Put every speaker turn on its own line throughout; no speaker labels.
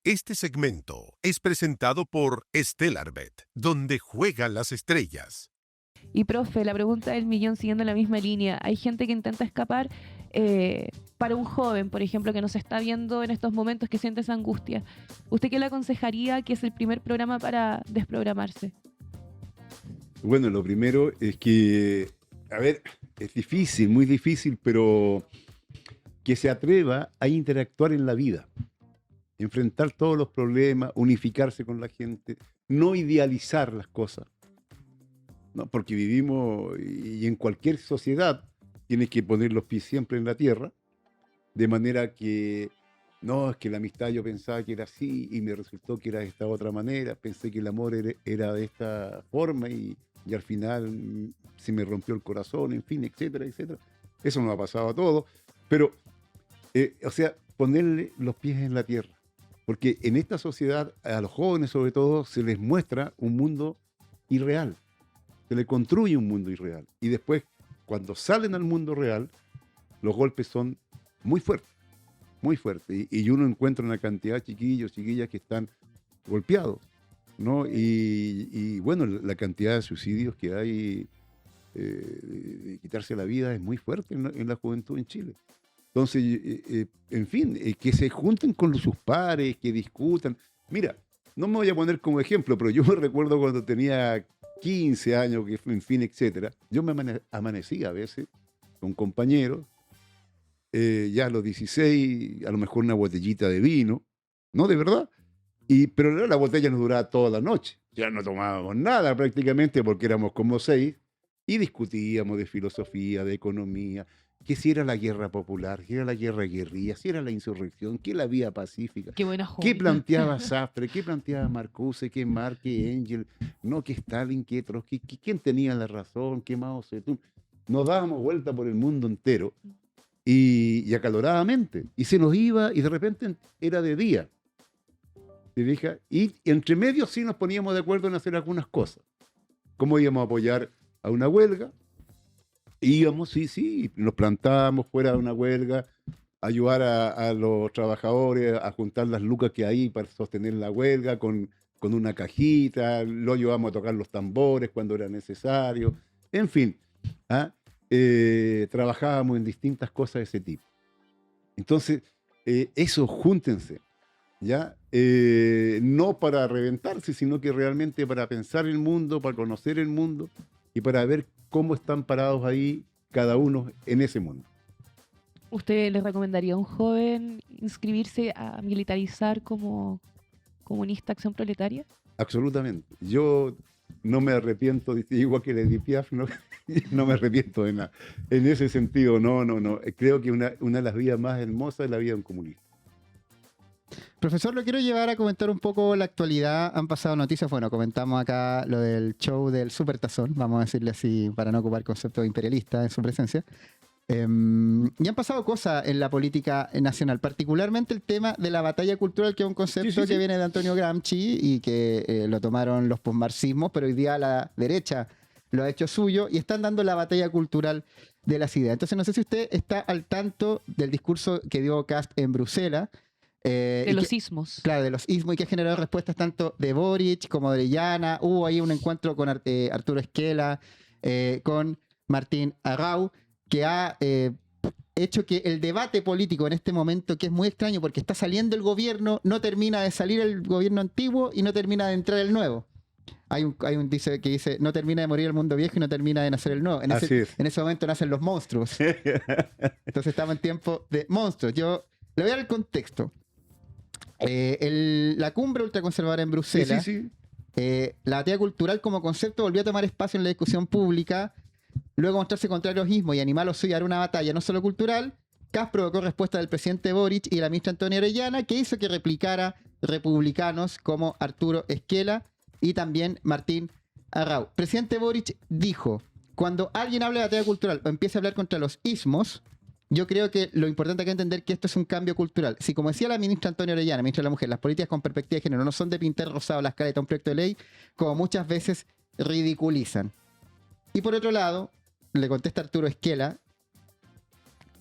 Este segmento es presentado por Stellarbet, donde juegan las estrellas.
Y profe, la pregunta del millón siguiendo la misma línea. Hay gente que intenta escapar para un joven, por ejemplo, que nos está viendo en estos momentos, que siente esa angustia. ¿Usted qué le aconsejaría que es el primer programa para desprogramarse?
Bueno, lo primero es que, a ver, es difícil, muy difícil, pero que se atreva a interactuar en la vida, enfrentar todos los problemas, unificarse con la gente, no idealizar las cosas, ¿no? Porque vivimos y en cualquier sociedad tienes que poner los pies siempre en la tierra, de manera que no, es que la amistad yo pensaba que era así y me resultó que era de esta otra manera, pensé que el amor era de esta forma y al final se me rompió el corazón, en fin, etcétera, etcétera. Eso nos ha pasado a todos, pero, o sea, ponerle los pies en la tierra, porque en esta sociedad, a los jóvenes sobre todo, se les muestra un mundo irreal, se les construye un mundo irreal, y después, cuando salen al mundo real, los golpes son muy fuertes, muy fuertes. Y uno encuentra una cantidad de chiquillos, chiquillas que están golpeados, ¿no? Y bueno, la cantidad de suicidios que hay, de quitarse la vida es muy fuerte en la juventud en Chile. Entonces, en fin, que se junten con sus pares, que discutan. Mira, no me voy a poner como ejemplo, pero yo me recuerdo cuando tenía 15 años, que en fin, etcétera, yo me amanecía a veces con compañeros, ya a los 16, a lo mejor una botellita de vino, ¿no? De verdad. Pero la botella nos duraba toda la noche. Ya no tomábamos nada prácticamente porque éramos como 6 y discutíamos de filosofía, de economía, que si era la guerra popular, que era la guerra de guerrilla, si era la insurrección, que la vía pacífica,
Qué buena
qué
juventud.
planteaba Saftre, qué planteaba Marcuse, qué Marx, qué Engel, no, que Stalin, que Trotsky, quién tenía la razón, qué Mao Zedong. Nos dábamos vuelta por el mundo entero y acaloradamente. Y se nos iba y de repente era de día. ¿Te fijas? Y entre medio sí nos poníamos de acuerdo en hacer algunas cosas. ¿Cómo íbamos a apoyar a una huelga? Íbamos, sí, nos plantábamos fuera de una huelga, ayudar a los trabajadores a juntar las lucas que hay para sostener la huelga con una cajita, lo ayudábamos a tocar los tambores cuando era necesario, en fin, ¿ah? Trabajábamos en distintas cosas de ese tipo. Entonces, eso, júntense, ¿ya? No para reventarse, sino que realmente para pensar el mundo, para conocer el mundo y para ver cómo están parados ahí cada uno en ese mundo.
¿Usted le recomendaría a un joven inscribirse a militarizar como comunista Acción Proletaria?
Absolutamente. Yo no me arrepiento, igual que Edith Piaf, no, no me arrepiento de nada. En ese sentido, no. Creo que una de las vidas más hermosas es la vida de un comunista.
Profesor, lo quiero llevar a comentar un poco la actualidad. Han pasado noticias, bueno, comentamos acá lo del show del Supertazón, vamos a decirle así para no ocupar concepto imperialista en su presencia. Y han pasado cosas en la política nacional, particularmente el tema de la batalla cultural, que es un concepto que viene de Antonio Gramsci y que lo tomaron los posmarxismos, pero hoy día la derecha lo ha hecho suyo y están dando la batalla cultural de las ideas. Entonces no sé si usted está al tanto del discurso que dio Kast en Bruselas,
de los ismos.
Claro, de los ismos, y que ha generado respuestas tanto de Boric como de Orellana. Hubo ahí un encuentro con Arturo Esquela, con Martín Arrau, que ha hecho que el debate político en este momento, que es muy extraño porque está saliendo el gobierno, no termina de salir el gobierno antiguo y no termina de entrar el nuevo. Hay un dice que dice, no termina de morir el mundo viejo y no termina de nacer el nuevo. En ese momento nacen los monstruos. Entonces estamos en tiempo de monstruos. Yo le voy a dar el contexto. La cumbre ultraconservadora en Bruselas, la batalla cultural como concepto volvió a tomar espacio en la discusión pública, luego de mostrarse contrario al ismo y animar a los suyos a dar una batalla no solo cultural. Kast provocó respuesta del presidente Boric y la ministra Antonia Orellana, que hizo que replicara republicanos como Arturo Esquela y también Martín Arrau. Presidente Boric dijo: cuando alguien habla de batalla cultural o empiece a hablar contra los ismos, yo creo que lo importante hay que entender que esto es un cambio cultural. Si, como decía la ministra Antonia Orellana, ministra de la Mujer, las políticas con perspectiva de género no son de pintar rosado las caretas de un proyecto de ley, como muchas veces ridiculizan. Y por otro lado, le contesta Arturo Esquela,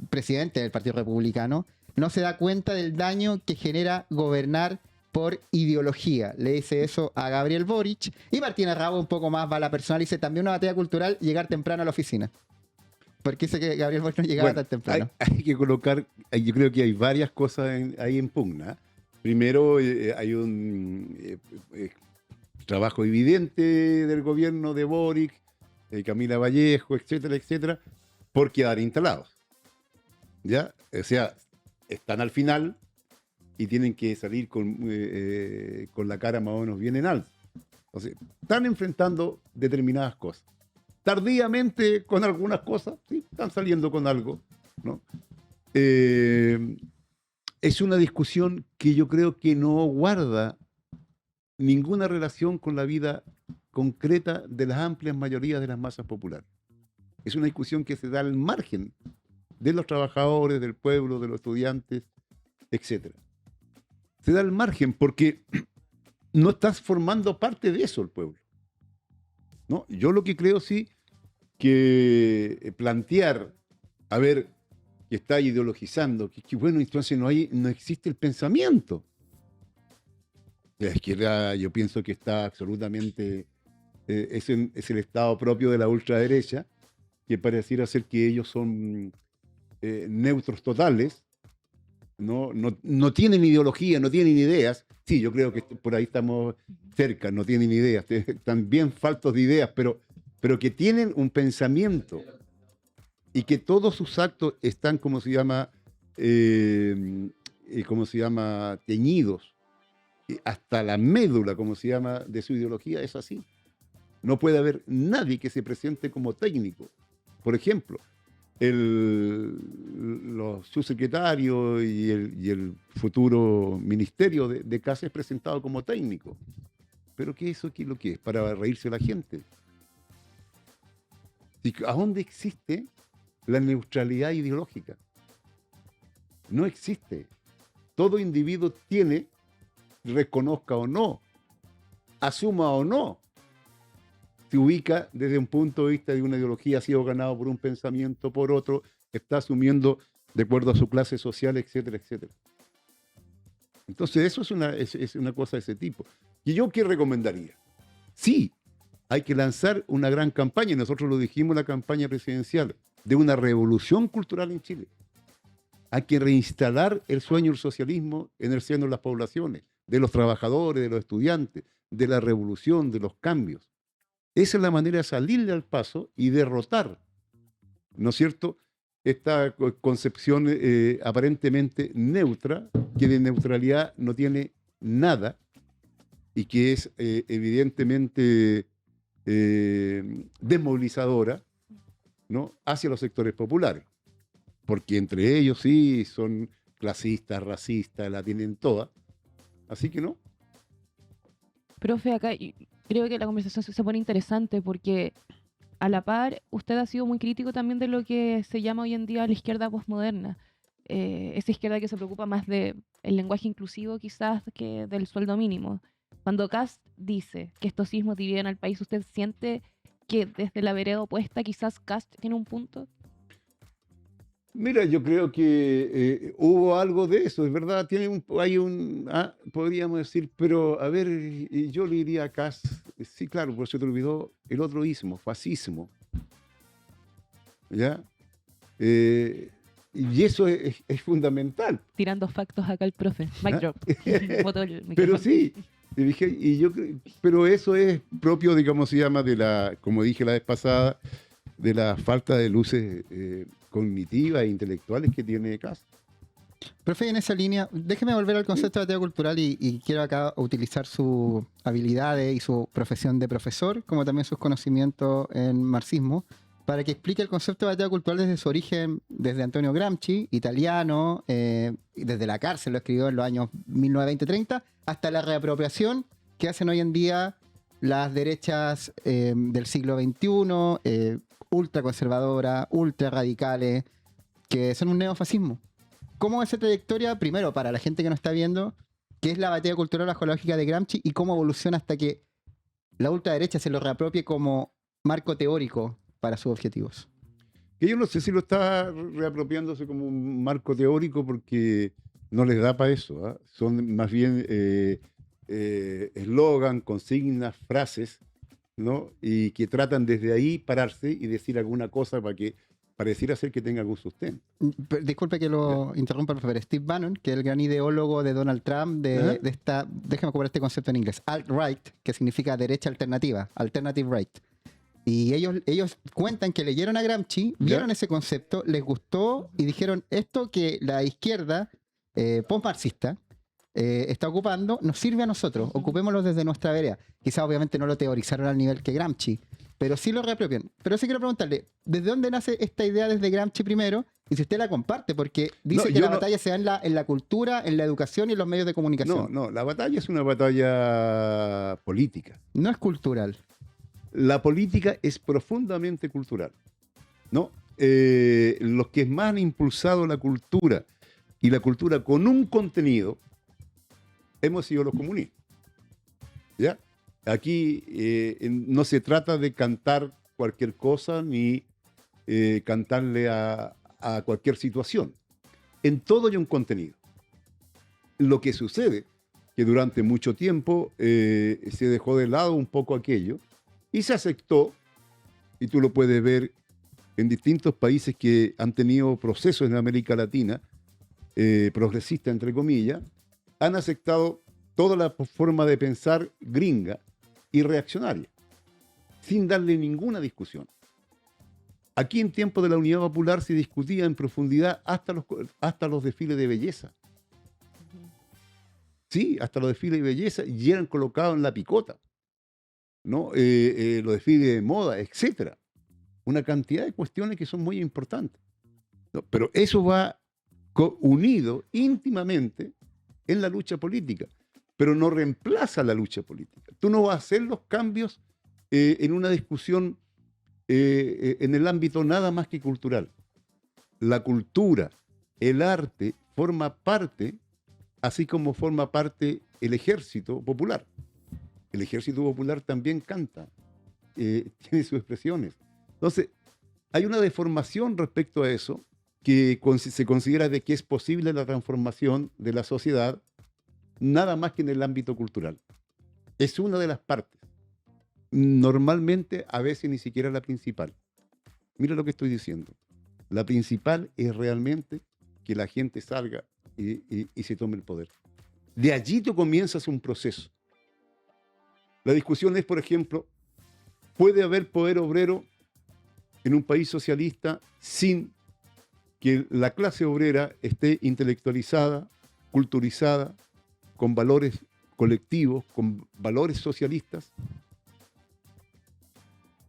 presidente del Partido Republicano, no se da cuenta del daño que genera gobernar por ideología. Le dice eso a Gabriel Boric. Y Martina Rabo un poco más va a la personal y dice también una batalla cultural, llegar temprano a la oficina. Porque dice que Gabriel Boric no llegaba tan temprano.
Hay que colocar, yo creo que hay varias cosas ahí en pugna. Primero, hay un trabajo evidente del gobierno de Boric, Camila Vallejo, etcétera, etcétera, por quedar instalados. ¿Ya? O sea, están al final y tienen que salir con la cara más o menos bien en alto. O sea, están enfrentando determinadas cosas. Tardíamente con algunas cosas, sí, están saliendo con algo, ¿no? Es una discusión que yo creo que no guarda ninguna relación con la vida concreta de las amplias mayorías de las masas populares. Es una discusión que se da al margen de los trabajadores, del pueblo, de los estudiantes, etc. Se da al margen porque no estás formando parte de eso el pueblo, ¿no? Yo lo que creo sí que plantear, a ver, que está ideologizando, que bueno, entonces no existe el pensamiento. La izquierda yo pienso que está absolutamente, es el estado propio de la ultraderecha, que pareciera ser que ellos son neutros totales, no tienen ideología, no tienen ideas. Sí, yo creo que por ahí estamos cerca, no tienen ideas, están bien faltos de ideas, pero que tienen un pensamiento y que todos sus actos están, teñidos, hasta la médula, de su ideología, es así. No puede haber nadie que se presente como técnico. Por ejemplo, los subsecretarios y el futuro ministerio de Casa es presentado como técnico. ¿Pero qué es lo que es? Para reírse la gente. ¿A dónde existe la neutralidad ideológica? No existe. Todo individuo tiene, reconozca o no, asuma o no, se ubica desde un punto de vista de una ideología, ha sido ganado por un pensamiento, por otro, está asumiendo de acuerdo a su clase social, etcétera, etcétera. Entonces eso es una cosa de ese tipo. ¿Y yo qué recomendaría? Sí, hay que lanzar una gran campaña, y nosotros lo dijimos en la campaña presidencial, de una revolución cultural en Chile. Hay que reinstalar el sueño del socialismo en el seno de las poblaciones, de los trabajadores, de los estudiantes, de la revolución, de los cambios. Esa es la manera de salirle al paso y derrotar, ¿no es cierto?, esta concepción aparentemente neutra, que de neutralidad no tiene nada y que es evidentemente desmovilizadora, ¿no?, hacia los sectores populares, porque entre ellos sí son clasistas, racistas, la tienen toda, así que no.
Profe, acá creo que la conversación se pone interesante porque a la par usted ha sido muy crítico también de lo que se llama hoy en día la izquierda posmoderna, esa izquierda que se preocupa más del lenguaje inclusivo quizás que del sueldo mínimo. Cuando Kast dice que estos sismos dividen al país, ¿usted siente que desde la vereda opuesta quizás Kast tiene un punto?
Mira, yo creo que hubo algo de eso, es verdad, podríamos decir, pero a ver, yo le diría a Kast, sí, claro, por eso te olvidó el otro ismo, fascismo, ¿ya? Y eso es fundamental.
Tirando factos acá el profe, mic drop.
Pero sí, pero eso es propio, digamos, como dije la vez pasada, de la falta de luces cognitivas e intelectuales que tiene Kast.
Profe, en esa línea, déjeme volver al concepto de batalla cultural y quiero acá utilizar sus habilidades y su profesión de profesor, como también sus conocimientos en marxismo, para que explique el concepto de batalla cultural desde su origen, desde Antonio Gramsci, italiano, desde la cárcel, lo escribió en los años 1920-30, hasta la reapropiación que hacen hoy en día las derechas del siglo XXI, ultraconservadoras, ultra radicales, que son un neofascismo. ¿Cómo es esa trayectoria, primero, para la gente que nos está viendo, qué es la batalla cultural bajo la lógica de Gramsci y cómo evoluciona hasta que la ultraderecha se lo reapropie como marco teórico para sus objetivos?
Que yo no sé si lo está reapropiándose como un marco teórico porque no les da para eso. ¿Ah? Son más bien eslogan, consignas, frases, ¿no? Y que tratan desde ahí pararse y decir alguna cosa para que pareciera ser que tenga algún sustento.
Disculpe que lo interrumpa, pero Steve Bannon, que es el gran ideólogo de Donald Trump, de esta, déjame cobrar este concepto en inglés, alt-right, que significa derecha alternativa, alternative right. Y ellos cuentan que leyeron a Gramsci, vieron ese concepto, les gustó y dijeron esto que la izquierda post-marxista está ocupando, nos sirve a nosotros, ocupémoslo desde nuestra vereda. Quizás obviamente no lo teorizaron al nivel que Gramsci, pero sí lo reapropian. Pero sí quiero preguntarle, ¿desde dónde nace esta idea desde Gramsci primero? Y si usted la comparte, porque dice que la batalla se da en la cultura, en la educación y en los medios de comunicación.
No, la batalla es una batalla política.
No es cultural.
La política es profundamente cultural, ¿no? Los que más han impulsado la cultura y la cultura con un contenido hemos sido los comunistas, ¿ya? Aquí no se trata de cantar cualquier cosa ni cantarle a cualquier situación. En todo hay un contenido. Lo que sucede que durante mucho tiempo se dejó de lado un poco aquello y se aceptó, y tú lo puedes ver en distintos países que han tenido procesos en América Latina, progresistas entre comillas, han aceptado toda la forma de pensar gringa y reaccionaria, sin darle ninguna discusión. Aquí en tiempos de la Unidad Popular se discutía en profundidad hasta los desfiles de belleza. Sí, hasta los desfiles de belleza, y eran colocados en la picota, ¿no? Los desfiles de moda, etcétera. Una cantidad de cuestiones que son muy importantes, ¿no? Pero eso va unido íntimamente en la lucha política, pero no reemplaza la lucha política. Tú no vas a hacer los cambios en una discusión en el ámbito nada más que cultural. La cultura, el arte, forma parte, así como forma parte el ejército popular. El ejército popular también canta, tiene sus expresiones. Entonces, hay una deformación respecto a eso, que se considera de que es posible la transformación de la sociedad nada más que en el ámbito cultural. Es una de las partes. Normalmente, a veces ni siquiera la principal. Mira lo que estoy diciendo. La principal es realmente que la gente salga y se tome el poder. De allí tú comienzas un proceso. La discusión es, por ejemplo, ¿puede haber poder obrero en un país socialista sin que la clase obrera esté intelectualizada, culturizada, con valores colectivos, con valores socialistas?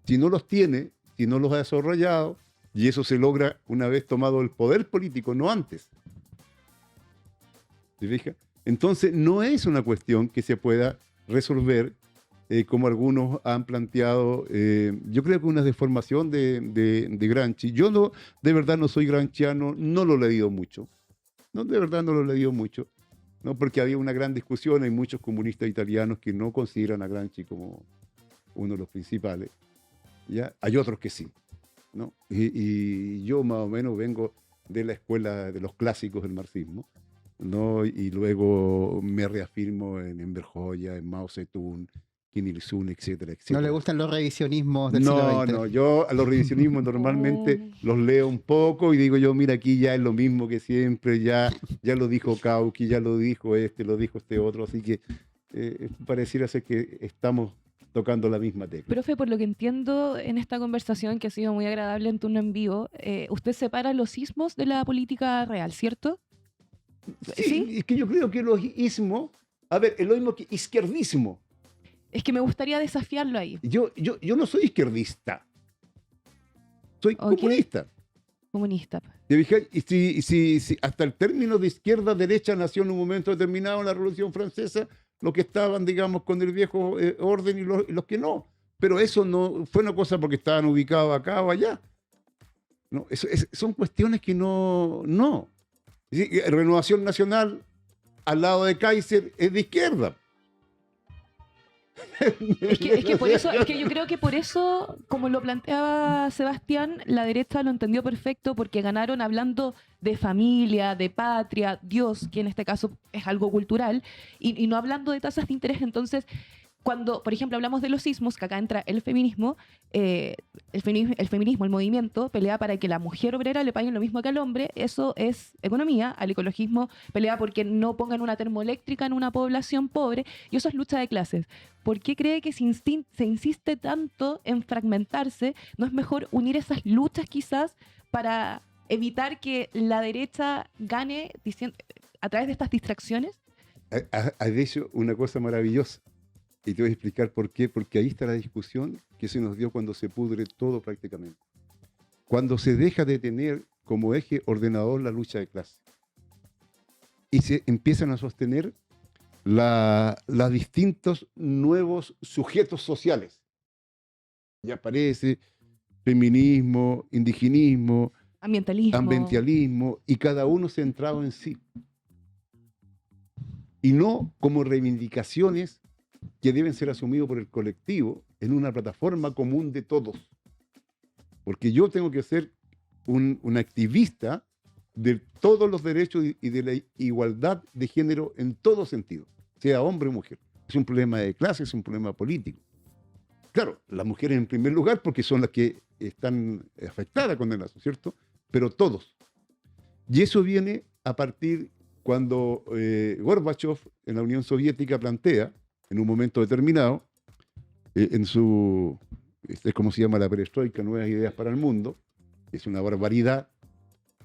Si no los tiene, si no los ha desarrollado, y eso se logra una vez tomado el poder político, no antes. ¿Se fija? Entonces, no es una cuestión que se pueda resolver como algunos han planteado. Yo creo que una deformación de Gramsci. Yo no, de verdad no soy gramsciano, no lo he leído mucho. No, de verdad no lo he leído mucho. ¿No? Porque había una gran discusión, hay muchos comunistas italianos que no consideran a Gramsci como uno de los principales. ¿Ya? Hay otros que sí, ¿no? Y yo más o menos vengo de la escuela de los clásicos del marxismo, ¿no? Y luego me reafirmo en Enver Hoxha, en Mao Zedong, Kim Il-sung, etcétera, etcétera.
¿No le gustan los revisionismos del siglo XX?
No, yo a los revisionismos normalmente los leo un poco y digo yo, mira, aquí ya es lo mismo que siempre, ya lo dijo Kautsky, ya lo dijo este otro, así que pareciera ser que estamos tocando la misma tecla.
Profe, por lo que entiendo en esta conversación, que ha sido muy agradable en turno en vivo, usted separa los ismos de la política real, ¿cierto?
Sí, es que yo creo que los ismos, a ver, es lo mismo que izquierdismo.
Es que me gustaría desafiarlo ahí.
Yo no soy izquierdista, soy comunista.
Comunista.
Y si hasta el término de izquierda-derecha nació en un momento determinado en la Revolución Francesa, los que estaban, digamos, con el viejo orden y los que no. Pero eso no fue una cosa porque estaban ubicados acá o allá. No, son cuestiones que no. Renovación Nacional, al lado de Kaiser, es de izquierda.
Es que yo creo que por eso, como lo planteaba Sebastián, la derecha lo entendió perfecto porque ganaron hablando de familia, de patria, Dios, que en este caso es algo cultural, y no hablando de tasas de interés. Entonces, cuando, por ejemplo, hablamos de los sismos, que acá entra el feminismo, el movimiento, pelea para que la mujer obrera le paguen lo mismo que al hombre, eso es economía. Al ecologismo pelea porque no pongan una termoeléctrica en una población pobre, y eso es lucha de clases. ¿Por qué cree que se insiste tanto en fragmentarse? ¿No es mejor unir esas luchas quizás para evitar que la derecha gane a través de estas distracciones?
Ha dicho una cosa maravillosa. Y te voy a explicar por qué. Porque ahí está la discusión que se nos dio cuando se pudre todo prácticamente. Cuando se deja de tener como eje ordenador la lucha de clases. Y se empiezan a sostener los distintos nuevos sujetos sociales. Y aparece feminismo, indigenismo, ambientalismo, y cada uno centrado en sí. Y no como reivindicaciones que deben ser asumidos por el colectivo en una plataforma común de todos. Porque yo tengo que ser un activista de todos los derechos y de la igualdad de género en todo sentido, sea hombre o mujer. Es un problema de clase, es un problema político. Claro, las mujeres en primer lugar porque son las que están afectadas con el lazo, ¿cierto? Pero todos. Y eso viene a partir cuando Gorbachev en la Unión Soviética plantea en un momento determinado, en su, ¿cómo se llama? La perestroika, Nuevas Ideas para el Mundo, es una barbaridad,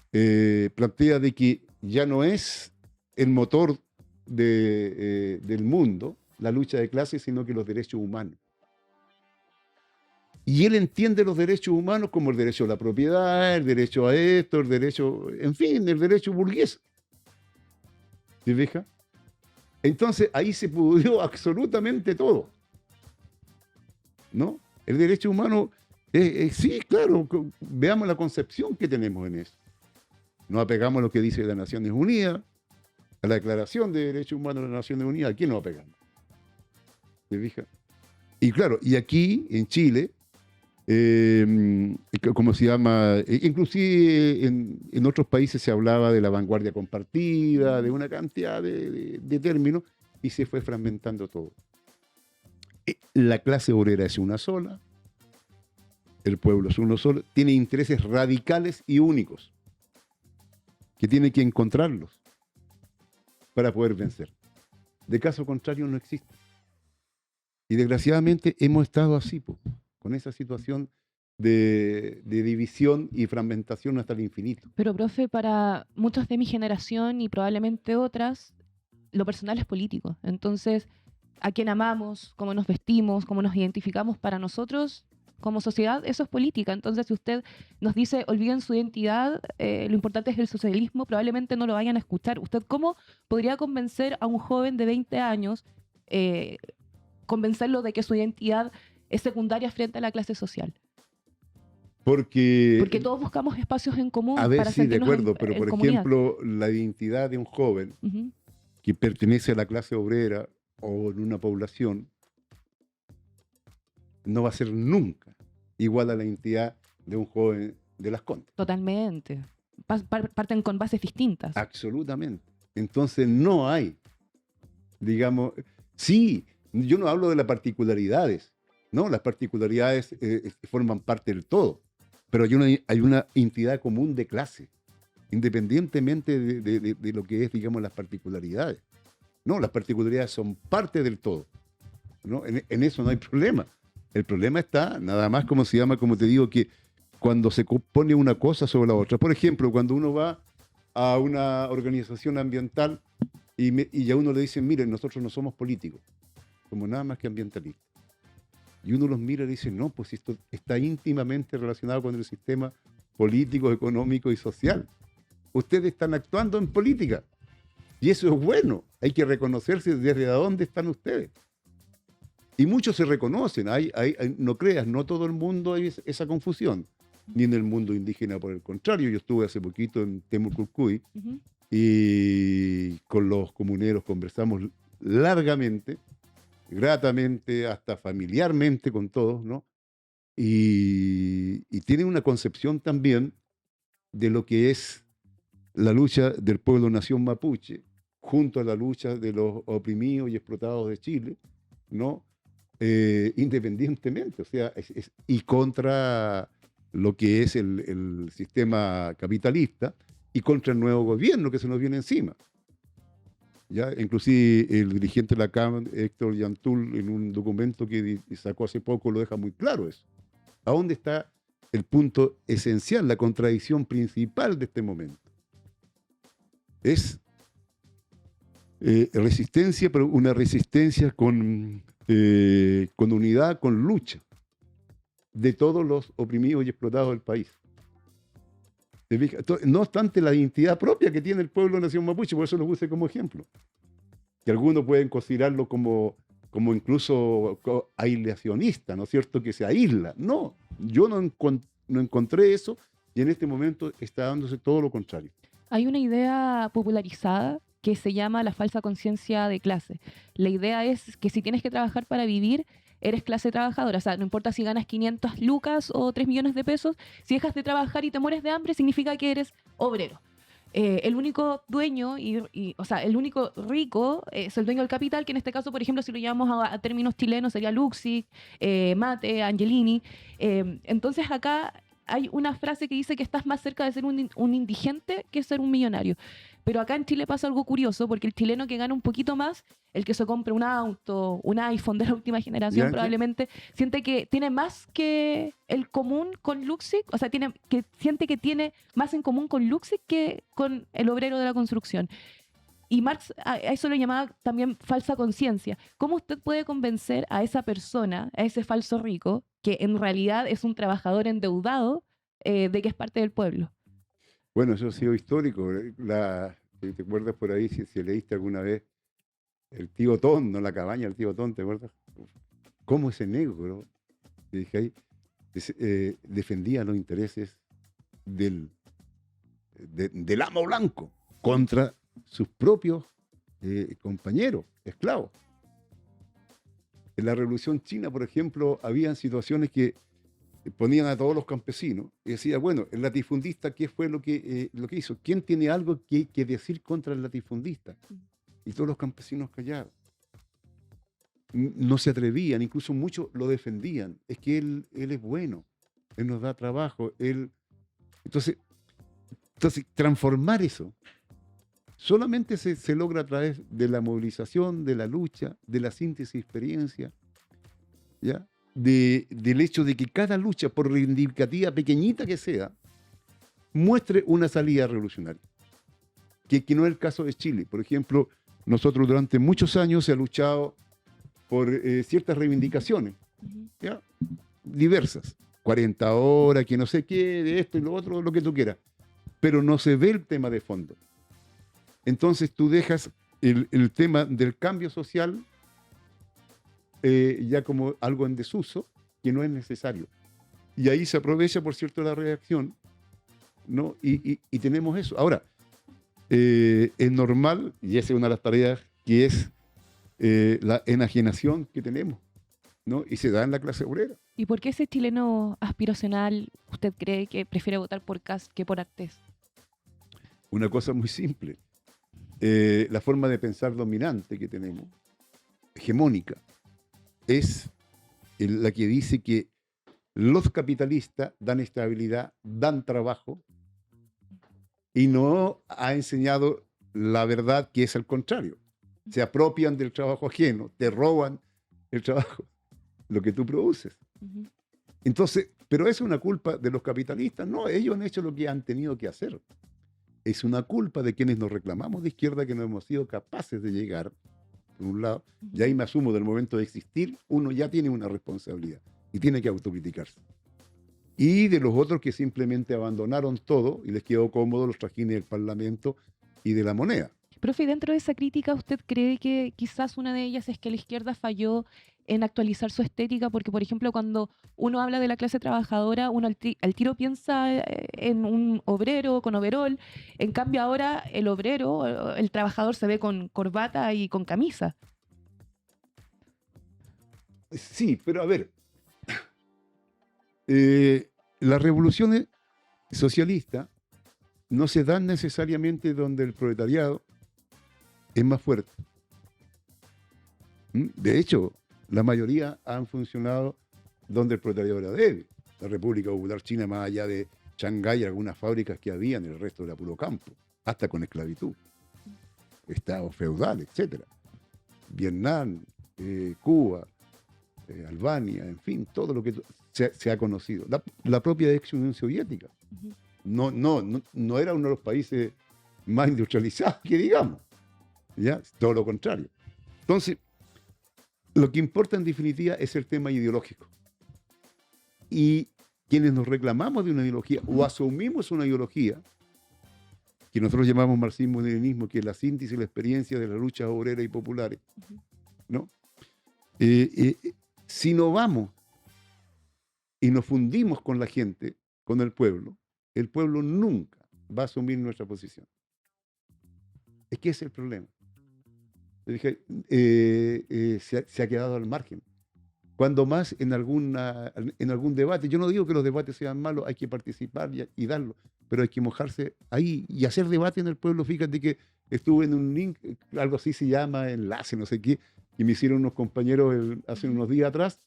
plantea de que ya no es el motor del mundo la lucha de clases, sino que los derechos humanos. Y él entiende los derechos humanos como el derecho a la propiedad, el derecho a esto, el derecho, en fin, el derecho burgués. ¿Te fijas? Entonces ahí se pudrió absolutamente todo, ¿no? El derecho humano, sí, claro, veamos la concepción que tenemos en eso. Nos apegamos a lo que dice las Naciones Unidas, a la Declaración de Derechos Humanos de las Naciones Unidas. ¿A quién nos apegamos? ¿Te fijas? Y claro, y aquí en Chile, ¿cómo se llama? Inclusive en otros países se hablaba de la vanguardia compartida, de una cantidad de términos, y se fue fragmentando todo. La clase obrera es una sola, el pueblo es uno solo, tiene intereses radicales y únicos, que tiene que encontrarlos para poder vencer. De caso contrario no existe. Y desgraciadamente hemos estado así, con esa situación de división y fragmentación hasta el infinito.
Pero, profe, para muchos de mi generación y probablemente otras, lo personal es político. Entonces, a quién amamos, cómo nos vestimos, cómo nos identificamos, para nosotros, como sociedad, eso es política. Entonces, si usted nos dice, olviden su identidad, lo importante es el socialismo, probablemente no lo vayan a escuchar. ¿Usted cómo podría convencer a un joven de 20 años, convencerlo de que su identidad es secundaria frente a la clase social? Porque todos buscamos espacios en común.
A ver,
para
sí, de acuerdo, pero por
comunidad.
ejemplo, la identidad de un joven que pertenece a la clase obrera o en una población no va a ser nunca igual a la identidad de un joven de Las Condes.
Totalmente. Parten con bases distintas.
Absolutamente. Entonces no hay, digamos, sí, yo no hablo de las particularidades, ¿no? Las particularidades forman parte del todo, pero hay una entidad común de clase, independientemente de lo que es, digamos, las particularidades. No, las particularidades son parte del todo, ¿no? En eso no hay problema. El problema está, nada más, como se llama, como te digo, que cuando se pone una cosa sobre la otra. Por ejemplo, cuando uno va a una organización ambiental y a uno le dicen, miren, nosotros no somos políticos, somos nada más que ambientalistas. Y uno los mira y dice, no, pues esto está íntimamente relacionado con el sistema político, económico y social. Ustedes están actuando en política. Y eso es bueno. Hay que reconocerse desde dónde están ustedes. Y muchos se reconocen. No creas, no todo el mundo hay esa confusión. Ni en el mundo indígena, por el contrario. Yo estuve hace poquito en Temulculcuy y con los comuneros conversamos largamente gratamente, hasta familiarmente con todos, ¿no? Y tienen una concepción también de lo que es la lucha del pueblo nación mapuche, junto a la lucha de los oprimidos y explotados de Chile, ¿no? Independientemente, o sea, y contra lo que es el sistema capitalista y contra el nuevo gobierno que se nos viene encima. ¿Ya? Inclusive el dirigente de la Cámara, Héctor Yantul, en un documento que sacó hace poco, lo deja muy claro eso. ¿A dónde está el punto esencial, la contradicción principal de este momento? Es resistencia, pero una resistencia con unidad, con lucha de todos los oprimidos y explotados del país. No obstante la identidad propia que tiene el pueblo nación mapuche, por eso lo puse como ejemplo. Que algunos pueden considerarlo como incluso aislacionista, ¿no es cierto? Que se aísla. No, yo no encontré eso y en este momento está dándose todo lo contrario.
Hay una idea popularizada que se llama la falsa conciencia de clase. La idea es que si tienes que trabajar para vivir, eres clase trabajadora. O sea, no importa si ganas 500 lucas o 3 millones de pesos, si dejas de trabajar y te mueres de hambre, significa que eres obrero. El único dueño, o sea, el único rico es el dueño del capital, que en este caso, por ejemplo, si lo llamamos a términos chilenos, sería Luxic, Mate, Angelini. Entonces acá hay una frase que dice que estás más cerca de ser un indigente que ser un millonario. Pero acá en Chile pasa algo curioso, porque el chileno que gana un poquito más, el que se compre un auto, un iPhone de la última generación, probablemente siente que tiene más que el común con Luxic, o sea, siente que tiene más en común con Luxic que con el obrero de la construcción. Y Marx a eso lo llamaba también falsa conciencia. ¿Cómo usted puede convencer a esa persona, a ese falso rico, que en realidad es un trabajador endeudado, de que es parte del pueblo?
Bueno, eso ha sido histórico. ¿Te acuerdas por ahí si leíste alguna vez el tío Ton, no la cabaña del tío Ton, ¿te acuerdas? ¿Cómo ese negro, dije ahí, defendía los intereses del amo blanco contra sus propios compañeros, esclavos? En la Revolución China, por ejemplo, habían situaciones que ponían a todos los campesinos y decía, bueno, el latifundista, ¿qué fue lo que hizo? ¿Quién tiene algo que decir contra el latifundista? Y todos los campesinos callados. No se atrevían, incluso muchos lo defendían. Es que él es bueno, él nos da trabajo, Entonces, transformar eso solamente se logra a través de la movilización, de la lucha, de la síntesis de experiencia, ¿ya? Del hecho de que cada lucha, por reivindicativa pequeñita que sea, muestre una salida revolucionaria. Que no es el caso de Chile. Por ejemplo, nosotros durante muchos años se ha luchado por ciertas reivindicaciones, ¿ya? Diversas. 40 horas, que no sé qué, de esto y lo otro, lo que tú quieras. Pero no se ve el tema de fondo. Entonces tú dejas el tema del cambio social ya como algo en desuso, que no es necesario. Y ahí se aprovecha, por cierto, la reacción, ¿no? Y tenemos eso. Ahora, es normal, y esa es una de las tareas, que es la enajenación que tenemos, ¿no? Y se da en la clase obrera.
¿Y por qué ese chileno aspiracional usted cree que prefiere votar por Kast que por Artés?
Una cosa muy simple. La forma de pensar dominante que tenemos, hegemónica, es la que dice que los capitalistas dan estabilidad, dan trabajo, y no ha enseñado la verdad, que es al contrario. Se apropian del trabajo ajeno, te roban el trabajo, lo que tú produces. Entonces, pero es una culpa de los capitalistas. No, ellos han hecho lo que han tenido que hacer. Es una culpa de quienes nos reclamamos de izquierda, que no hemos sido capaces de llegar, por un lado, y ahí me asumo, del momento de existir, uno ya tiene una responsabilidad y tiene que autocriticarse. Y de los otros que simplemente abandonaron todo y les quedó cómodo los trajines del Parlamento y de la moneda.
Profe, dentro de esa crítica, ¿usted cree que quizás una de ellas es que la izquierda falló en actualizar su estética? Porque, por ejemplo, cuando uno habla de la clase trabajadora, uno al tiro piensa en un obrero con overol. En cambio, ahora el obrero, el trabajador, se ve con corbata y con camisa.
Sí, pero a ver, las revoluciones socialistas no se dan necesariamente donde el proletariado es más fuerte. De hecho, la mayoría han funcionado donde el proletariado era débil. La República Popular China, más allá de Shanghái, algunas fábricas que había en el resto era puro campo, hasta con esclavitud, estados feudales, etc. Vietnam, Cuba, Albania, en fin, todo lo que se ha conocido. La propia ex Unión Soviética. No era uno de los países más industrializados que digamos. ¿Ya? Todo lo contrario. Entonces, lo que importa en definitiva es el tema ideológico. Y quienes nos reclamamos de una ideología o asumimos una ideología que nosotros llamamos marxismo-leninismo, que es la síntesis y la experiencia de las luchas obreras y populares, ¿no? Si no vamos y nos fundimos con la gente, con el pueblo nunca va a asumir nuestra posición. Es que ese es el problema. Se ha quedado al margen. Cuando más en algún debate, yo no digo que los debates sean malos, hay que participar y darlo, pero hay que mojarse ahí y hacer debate en el pueblo. Fíjate que estuve en un link, algo así se llama, enlace, no sé qué, y me hicieron unos compañeros hace unos días atrás,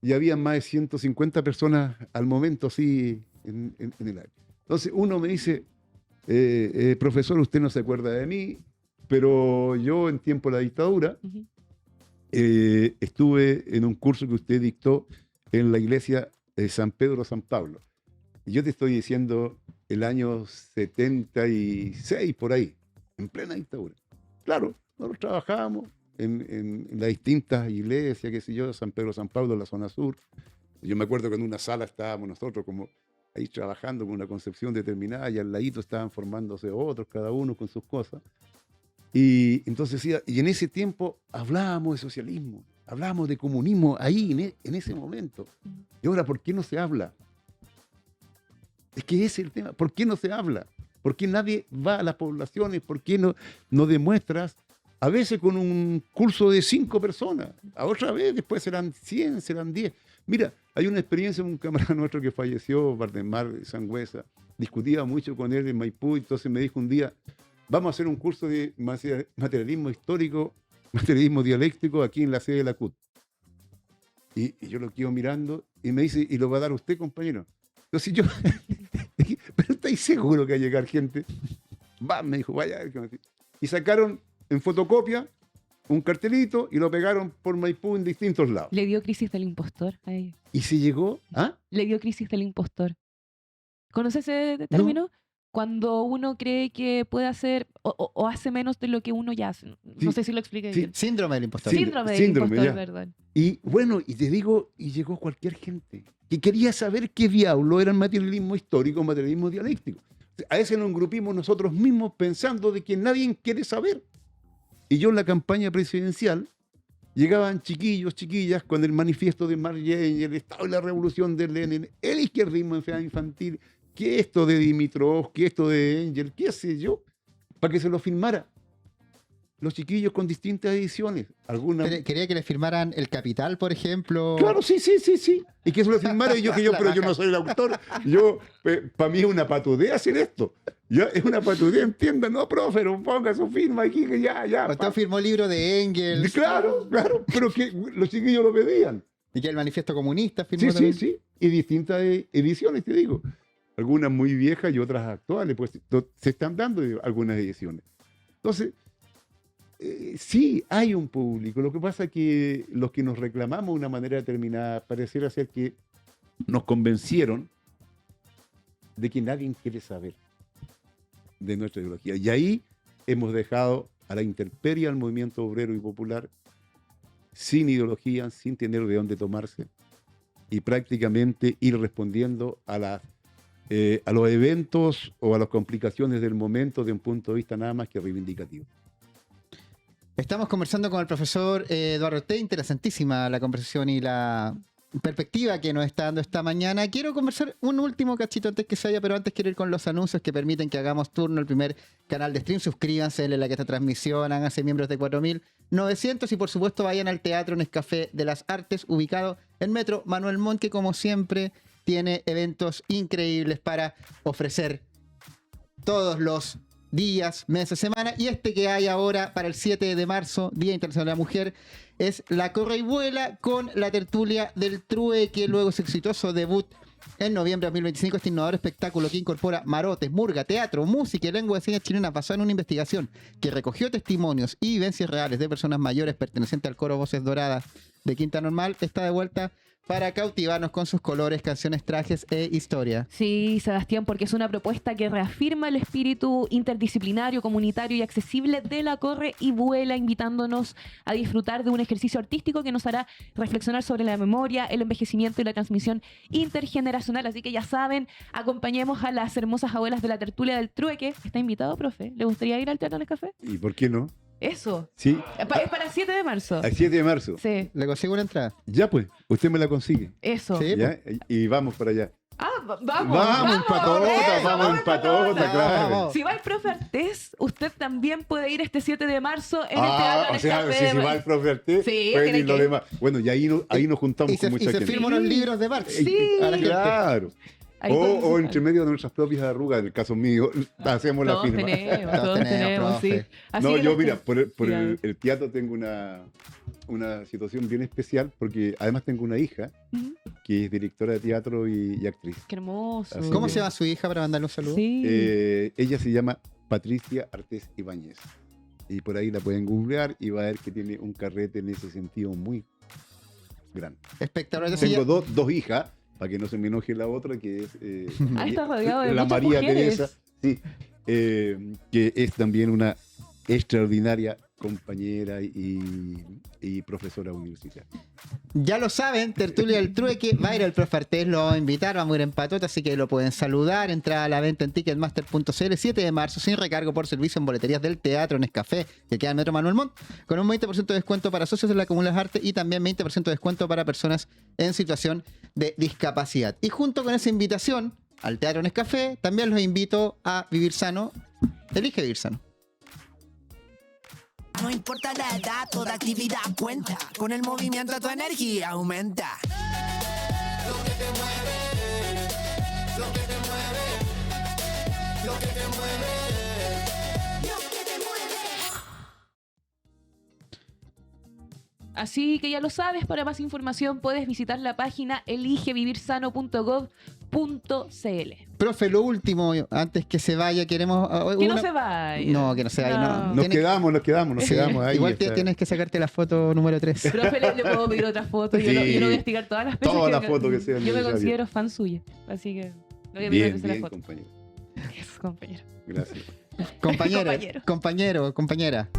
y había más de 150 personas al momento así en el aire. Entonces uno me dice, profesor, usted no se acuerda de mí, pero yo en tiempo de la dictadura estuve en un curso que usted dictó en la iglesia de San Pedro, San Pablo. Y yo te estoy diciendo el año 76, por ahí, en plena dictadura. Claro, nosotros trabajábamos en las distintas iglesias, qué sé yo, San Pedro, San Pablo, en la zona sur. Yo me acuerdo que en una sala estábamos nosotros como ahí trabajando con una concepción determinada y al ladito estaban formándose otros, cada uno con sus cosas. Y entonces, y en ese tiempo hablábamos de socialismo, hablábamos de comunismo ahí, en ese momento. Y ahora, ¿por qué no se habla? Es que ese es el tema. ¿Por qué no se habla? ¿Por qué nadie va a las poblaciones? ¿Por qué no demuestras? A veces con un curso de 5 personas, a otra vez después serán 100, serán 10. Mira, hay una experiencia de un camarada nuestro que falleció, Valdemar Sangüesa, discutía mucho con él en Maipú, entonces me dijo un día, vamos a hacer un curso de materialismo histórico, materialismo dialéctico aquí en la sede de la CUT. Y yo lo quedo mirando y me dice, ¿y lo va a dar usted, compañero? Entonces yo, ¿pero estáis seguro que va a llegar gente? Va, me dijo, vaya. Y sacaron en fotocopia un cartelito y lo pegaron por Maipú en distintos lados.
Le dio crisis del impostor a ellos.
¿Y se llegó? ¿Ah?
Le dio crisis del impostor. ¿Conoces ese término? No. Cuando uno cree que puede hacer o hace menos de lo que uno ya hace. No sé si lo expliqué bien.
Síndrome del impostor.
Síndrome del impostor, perdón.
Y bueno, y te digo, y llegó cualquier gente que quería saber qué diablo era el materialismo histórico o materialismo dialéctico. A ese nos engrupimos nosotros mismos pensando de que nadie quiere saber. Y yo en la campaña presidencial llegaban chiquillos, chiquillas con el manifiesto de Marx y Engels, el Estado y la Revolución de Lenin, el izquierdismo en edad infantil, que esto de Dimitrov, que esto de Engels, qué sé yo, para que se lo firmara. Los chiquillos con distintas ediciones.
¿Quería que le firmaran El Capital, por ejemplo?
Claro, sí. Y que se lo firmara y yo, pero yo no soy el autor. Para mí es una patudea hacer esto. Ya, es una patudea, entienda, no, profe, pero ponga su firma aquí, que ya.
Usted firmó el libro de Engels.
Claro, pero que los chiquillos lo pedían.
Y que el manifiesto comunista firmó también.
Sí. Y distintas ediciones, te digo. Algunas muy viejas y otras actuales, pues se están dando algunas ediciones. Entonces, sí hay un público. Lo que pasa es que los que nos reclamamos de una manera determinada pareciera ser que nos convencieron de que nadie quiere saber de nuestra ideología. Y ahí hemos dejado a la intemperie al movimiento obrero y popular sin ideología, sin tener de dónde tomarse y prácticamente ir respondiendo a los eventos o a las complicaciones del momento de un punto de vista nada más que reivindicativo.
Estamos conversando con el profesor Eduardo Ortega, interesantísima la conversación y la perspectiva que nos está dando esta mañana. Quiero conversar un último cachito antes que se vaya, pero antes quiero ir con los anuncios que permiten que hagamos turno al primer canal de stream. Suscríbanse, denle like a esta transmisión, háganse miembros de 4.900 y por supuesto vayan al Teatro Nescafé de las Artes, ubicado en Metro Manuel Montt, que como siempre tiene eventos increíbles para ofrecer todos los días, meses, semana. Y este que hay ahora para el 7 de marzo, Día Internacional de la Mujer, es La Corre y Vuela con la tertulia del Trueque, luego su exitoso debut en noviembre de 2025. Este innovador espectáculo que incorpora marotes, murga, teatro, música y lengua de señas chilena basado en una investigación que recogió testimonios y vivencias reales de personas mayores pertenecientes al coro Voces Doradas de Quinta Normal, está de vuelta para cautivarnos con sus colores, canciones, trajes e historia.
Sí, Sebastián, porque es una propuesta que reafirma el espíritu interdisciplinario, comunitario y accesible de La Corre y Vuela, invitándonos a disfrutar de un ejercicio artístico que nos hará reflexionar sobre la memoria, el envejecimiento y la transmisión intergeneracional. Así que ya saben, acompañemos a las hermosas abuelas de la tertulia del Trueque. ¿Está invitado, profe? ¿Le gustaría ir al Teatro Nescafé?
¿Y por qué no?
Eso.
Sí.
Es para el 7 de marzo.
Al 7 de marzo.
Sí.
¿Le consigo una entrada?
Ya pues, usted me la consigue.
Eso.
Sí.
¿Ya? Y vamos para allá.
Ah, vamos.
Vamos en patota, vamos en patota, claro.
Vamos.
Si va el profe Artés, usted también puede ir este 7 de marzo en el
Ah,
Teatro
o sea,
Nescafé.
si va el profe Artés,
Sí,
pueden
tiene
ir los
que-
demás. Bueno, y ahí nos juntamos
Y se,
con
y
mucha
se
gente.
firman los libros de Marx.
Sí.
A la gente.
Claro.
Ahí
O
podemos
entre medio de nuestras propias arrugas, en el caso mío, hacemos la
Todos
firma.
todos tenemos, sí.
profe.
Así
No,
que
yo
los
mira,
que-
por
Ya.
el teatro tengo una situación bien especial, porque además tengo una hija
Ujú.
que es directora de teatro y actriz.
Qué hermoso.
Así
¿Cómo
que-
se llama su hija para mandarle un saludo?
Sí.
Ella se llama Patricia Artés Ibáñez. Y por ahí la pueden googlear y va a ver que tiene un carrete en ese sentido muy grande.
Espectacular. Entonces
Tengo
ya-
dos hijas, para que no se me enoje la otra, que es
Ah, está rodeado de
la
muchas
María
mujeres.
Teresa, sí, que es también una extraordinaria compañera y profesora universitaria.
Ya lo saben, tertulia del Trueque, va a ir el profe Artés, lo va a invitar, vamos a ir en patota, así que lo pueden saludar, entrada a la venta en ticketmaster.cl, 7 de marzo, sin recargo por servicio en boleterías del Teatro Nescafé, que queda en Metro Manuel Montt, con un 20% de descuento para socios de la Comuna de las Artes y también 20% de descuento para personas en situación de discapacidad. Y junto con esa invitación al Teatro Nescafé, también los invito a vivir sano. Elige vivir sano.
No importa la edad, toda actividad cuenta. Con el movimiento tu energía aumenta. Lo que te mueve, lo que te mueve, lo que te mueve, lo que te mueve.
Así que ya lo sabes, para más información puedes visitar la página eligevivirsano.gov.cl.
Profe, lo último, antes que se vaya, queremos...
Que no se vaya.
No, que no se vaya, no.
Nos
Tiene-
quedamos ahí.
Igual
o sea,
tienes que sacarte la foto número 3.
Profe, le puedo pedir otra foto. Yo,
Sí.
yo no voy a explicar todas las veces.
Todas
que
las fotos que sean
Yo me
necesarias.
considero fan suya. Así que le voy a pedir
Bien,
la
bien,
foto.
compañero.
Eso, compañero.
Gracias.
Compañero,
Compañero.
compañero, compañera.